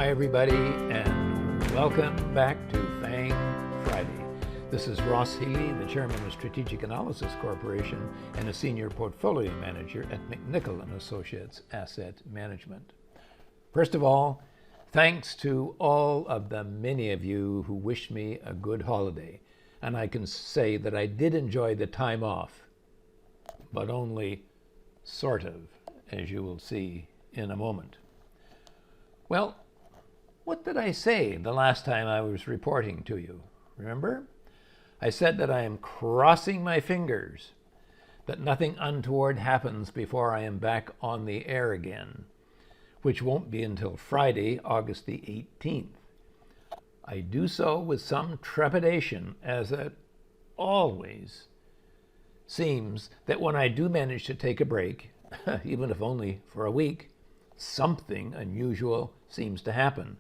Hi everybody, and welcome back to FANG Friday. This is Ross Healy, the Chairman of Strategic Analysis Corporation and a Senior Portfolio Manager at McNichol & Associates Asset Management. First of all, thanks to all of the many of you who wished me a good holiday. And I can say that I did enjoy the time off, but only sort of, as you will see in a moment. Well, what did I say the last time I was reporting to you? Remember? I said that I am crossing my fingers that nothing untoward happens before I am back on the air again, which won't be until Friday, August the 18th. I do so with some trepidation, as it always seems that when I do manage to take a break, even if only for a week, something unusual seems to happen.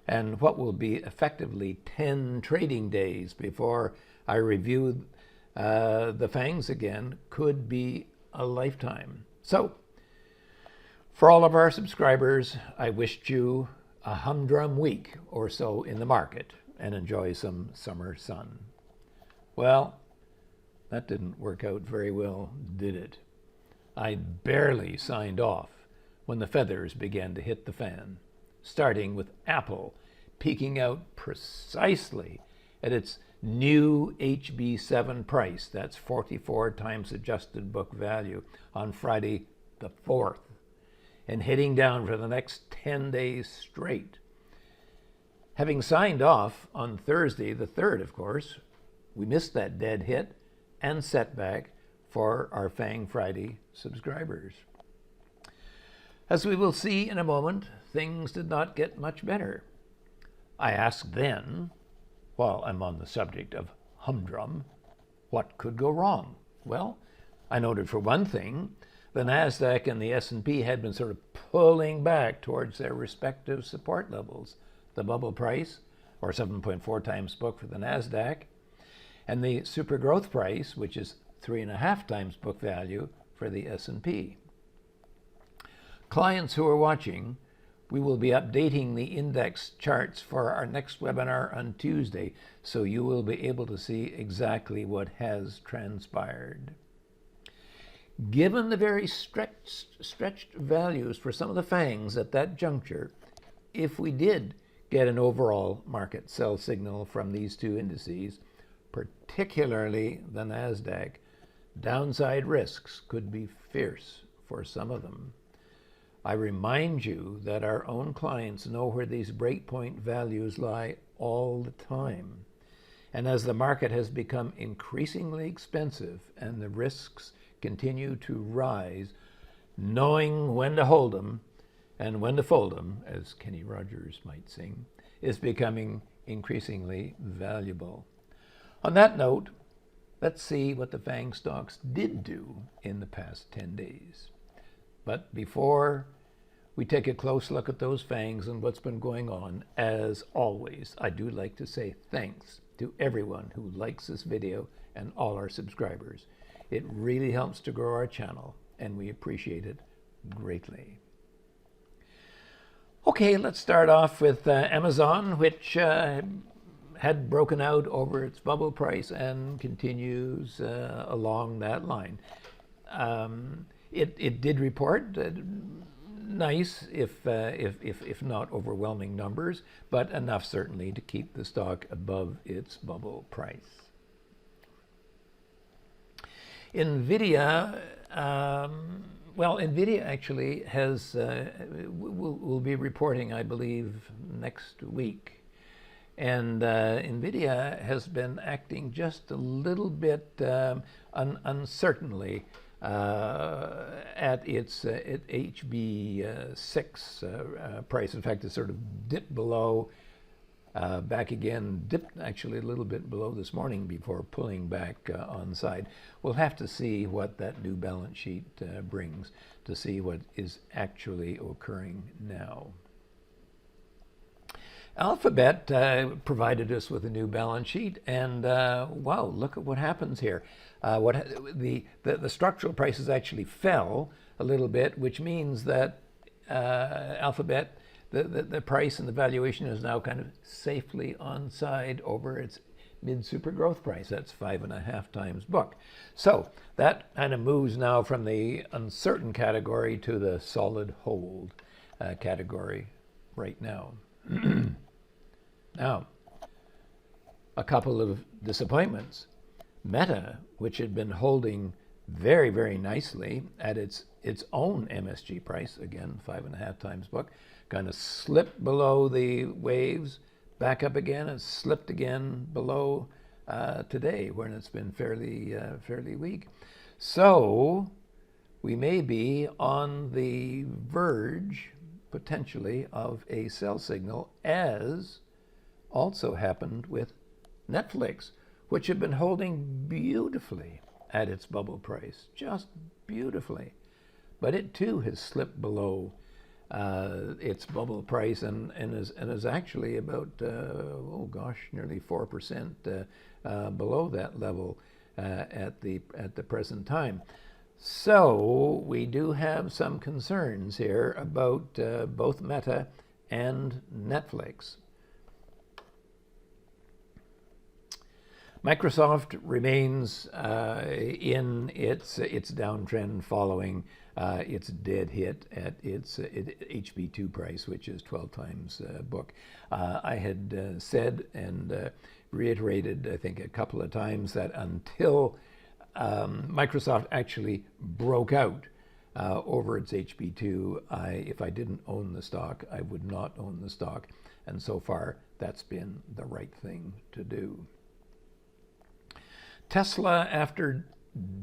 And what will be effectively 10 trading days before I review the Fangs again could be a lifetime. So, for all of our subscribers, I wished you a humdrum week or so in the market and enjoy some summer sun. Well, that didn't work out very well, did it? I barely signed off when the feathers began to hit the fan, starting with Apple peaking out precisely at its new HB7 price, that's 44 times adjusted book value, on Friday the 4th, and heading down for the next 10 days straight. Having signed off on Thursday the 3rd, of course, we missed that dead hit and setback for our Fang Friday subscribers. As we will see in a moment, things did not get much better. I asked then, while I'm on the subject of humdrum, what could go wrong? Well, I noted for one thing, the NASDAQ and the S&P had been sort of pulling back towards their respective support levels. The bubble price, or 7.4 times book for the NASDAQ, and the super growth price, which is 3.5 times book value for the S&P. Clients who are watching, we will be updating the index charts for our next webinar on Tuesday, so you will be able to see exactly what has transpired. Given the very stretched values for some of the Fangs at that juncture, if we did get an overall market sell signal from these two indices, particularly the NASDAQ, downside risks could be fierce for some of them. I remind you that our own clients know where these breakpoint values lie all the time. And as the market has become increasingly expensive and the risks continue to rise, knowing when to hold them and when to fold them, as Kenny Rogers might sing, is becoming increasingly valuable. On that note, let's see what the Fang stocks did do in the past 10 days. But before we take a close look at those Fangs and what's been going on, as always, I do like to say thanks to everyone who likes this video and all our subscribers. It really helps to grow our channel, and we appreciate it greatly. Okay, let's start off with Amazon, which had broken out over its bubble price and continues along that line. It did report nice, if not overwhelming numbers, but enough certainly to keep the stock above its bubble price. NVIDIA, NVIDIA actually has will be reporting, I believe, next week. And NVIDIA has been acting just a little bit uncertainly at its HB6 price. In fact, it sort of dipped below, back again, dipped actually a little bit below this morning before pulling back on the side. We'll have to see what that new balance sheet brings to see what is actually occurring now. Alphabet provided us with a new balance sheet, and wow, look at what happens here. The structural prices actually fell a little bit, which means that Alphabet, the price and the valuation is now kind of safely on side over its mid-super growth price. That's 5.5 times book. So that kind of moves now from the uncertain category to the solid hold category right now. Now, a couple of disappointments. Meta, which had been holding very, very nicely at its own MSG price, again, 5.5 times book, kind of slipped below the waves, back up again, and slipped again below today, when it's been fairly weak. So we may be on the verge, potentially, of a sell signal, as also happened with Netflix, which had been holding beautifully at its bubble price, just beautifully. But it too has slipped below its bubble price and is actually about, nearly 4% below that level at the present time. So we do have some concerns here about both Meta and Netflix. Microsoft remains in its downtrend following its dead hit at its HB2 price, which is 12 times book. I had said and reiterated, I think, a couple of times that until Microsoft actually broke out over its HB2, if I didn't own the stock, I would not own the stock. And so far, that's been the right thing to do. Tesla, after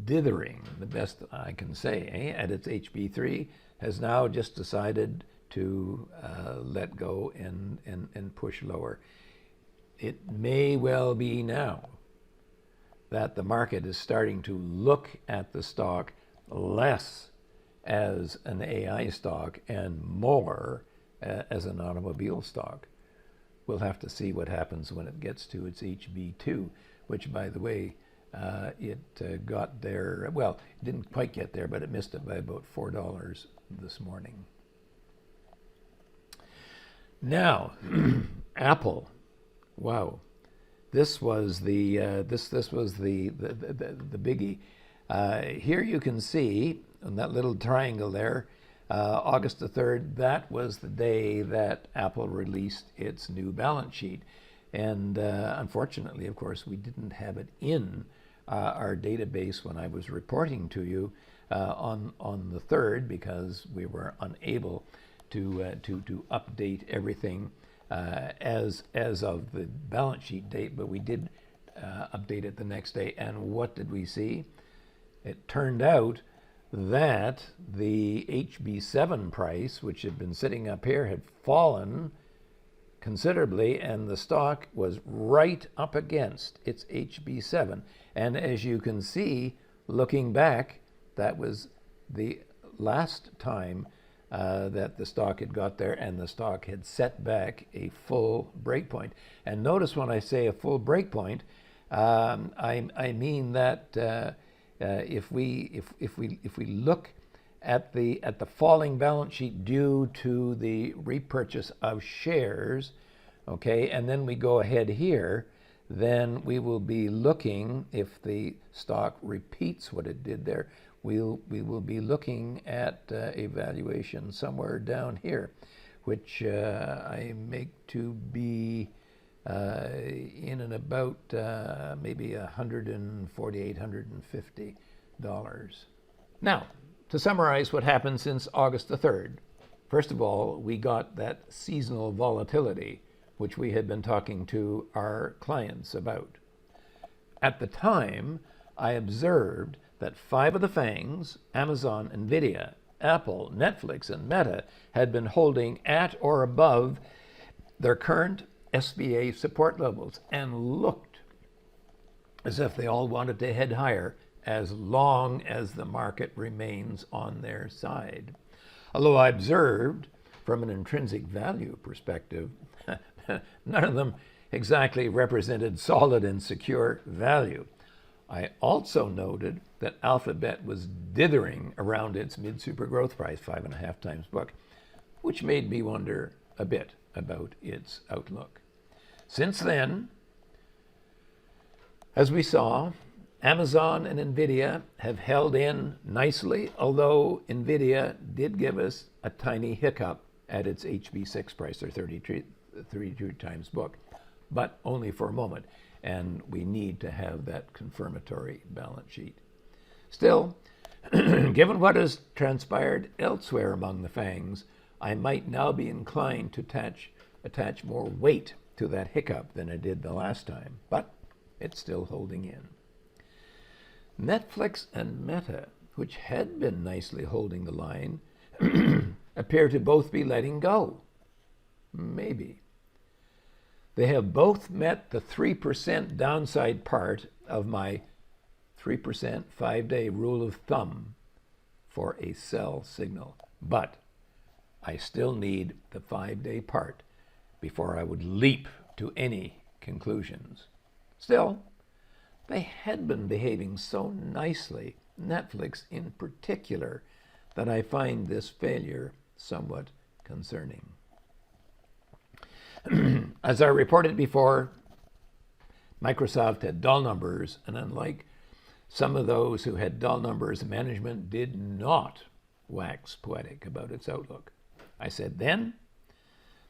dithering, the best I can say, at its HB3, has now just decided to let go and push lower. It may well be now that the market is starting to look at the stock less as an AI stock and more as an automobile stock. We'll have to see what happens when it gets to its HB2, which, by the way, it got there, well, it didn't quite get there, but it missed it by about $4 this morning. Now, Apple, wow, this was the biggie. Here you can see on that little triangle there, August the 3rd, that was the day that Apple released its new balance sheet. And unfortunately, of course, we didn't have it in our database when I was reporting to you on the 3rd, because we were unable to update everything as of the balance sheet date, but we did update it the next day. And what did we see? It turned out that the HB7 price, which had been sitting up here, had fallen considerably, and the stock was right up against its HB7. And as you can see, looking back, that was the last time that the stock had got there, and the stock had set back a full breakpoint. And notice when I say a full breakpoint, I mean that if we look at the falling balance sheet due to the repurchase of shares, okay, and then we go ahead here, then we will be looking, if the stock repeats what it did there, we will be looking at a valuation somewhere down here, which I make to be in and about maybe $148, $150. Now, to summarize what happened since August the 3rd, first of all, we got that seasonal volatility, which we had been talking to our clients about. At the time, I observed that 5 of the FANGs, Amazon, Nvidia, Apple, Netflix, and Meta, had been holding at or above their current SBA support levels and looked as if they all wanted to head higher as long as the market remains on their side. Although I observed from an intrinsic value perspective, none of them exactly represented solid and secure value. I also noted that Alphabet was dithering around its mid-super growth price, 5.5 times book, which made me wonder, a bit about its outlook. Since then, as we saw, Amazon and NVIDIA have held in nicely, although NVIDIA did give us a tiny hiccup at its HB6 price, or 32 times book, but only for a moment, and we need to have that confirmatory balance sheet. Still, given what has transpired elsewhere among the FANGs, I might now be inclined to attach more weight to that hiccup than I did the last time, but it's still holding in. Netflix and Meta, which had been nicely holding the line, appear to both be letting go. Maybe. They have both met the 3% downside part of my 3% 5-day rule of thumb for a sell signal. But I still need the 5-day part before I would leap to any conclusions. Still, they had been behaving so nicely, Netflix in particular, that I find this failure somewhat concerning. As I reported before, Microsoft had dull numbers, and unlike some of those who had dull numbers, management did not wax poetic about its outlook. I said then,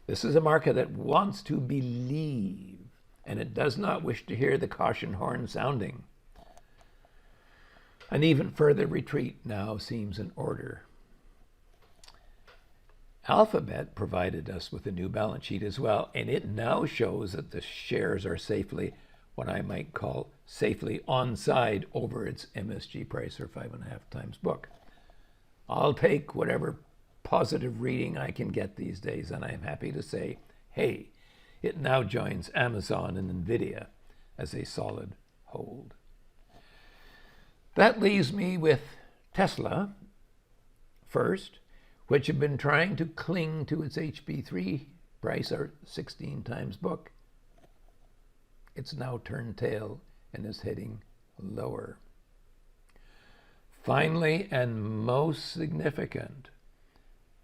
this is a market that wants to believe, and it does not wish to hear the caution horn sounding. An even further retreat now seems in order. Alphabet provided us with a new balance sheet as well, and it now shows that the shares are safely, what I might call safely onside over its MSG price, or 5.5 times book. I'll take whatever positive reading I can get these days, and I'm happy to say, hey, it now joins Amazon and NVIDIA as a solid hold. That leaves me with Tesla first, which had been trying to cling to its HB3 price, or 16 times book. It's now turned tail and is heading lower. Finally, and most significant,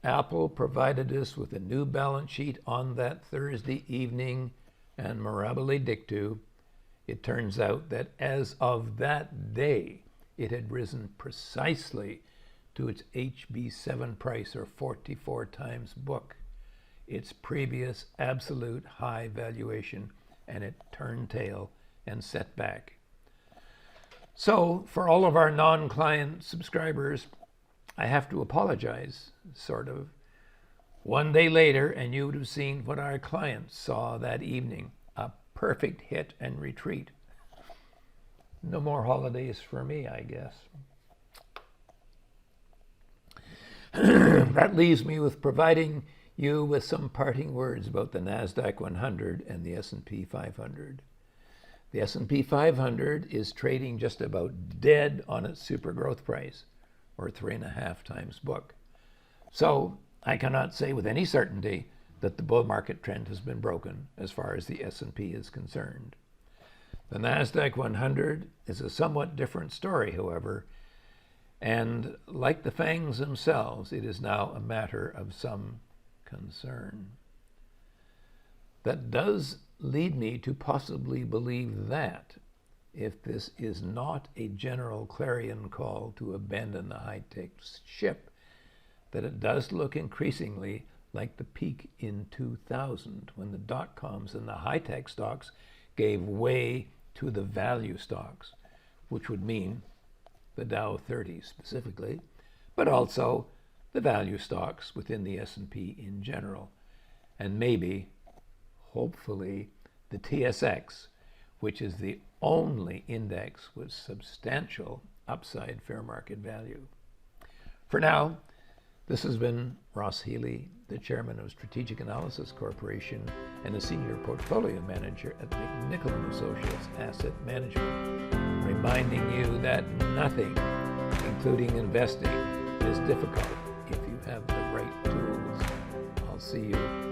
Apple provided us with a new balance sheet on that Thursday evening, and mirabile dictu, it turns out that as of that day, it had risen precisely to its HB7 price, or 44 times book, its previous absolute high valuation, and it turned tail and set back. So for all of our non-client subscribers, I have to apologize, sort of. One day later, and you would have seen what our clients saw that evening, a perfect hit and retreat. No more holidays for me, I guess. That leaves me with providing you with some parting words about the NASDAQ 100 and the S&P 500. The S&P 500 is trading just about dead on its super growth price, or 3.5 times book. So I cannot say with any certainty that the bull market trend has been broken as far as the S&P is concerned. The NASDAQ 100 is a somewhat different story, however, and like the FANGs themselves, it is now a matter of some concern. That does lead me to possibly believe that, if this is not a general clarion call to abandon the high-tech ship, that it does look increasingly like the peak in 2000, when the dot-coms and the high-tech stocks gave way to the value stocks, which would mean the Dow 30 specifically, but also the value stocks within the S&P in general, and maybe, hopefully, the TSX, which is the only index with substantial upside fair market value. For now, this has been Ross Healy, the chairman of Strategic Analysis Corporation and a senior portfolio manager at McNichol & Associates Asset Management, reminding you that nothing, including investing, is difficult if you have the right tools. I'll see you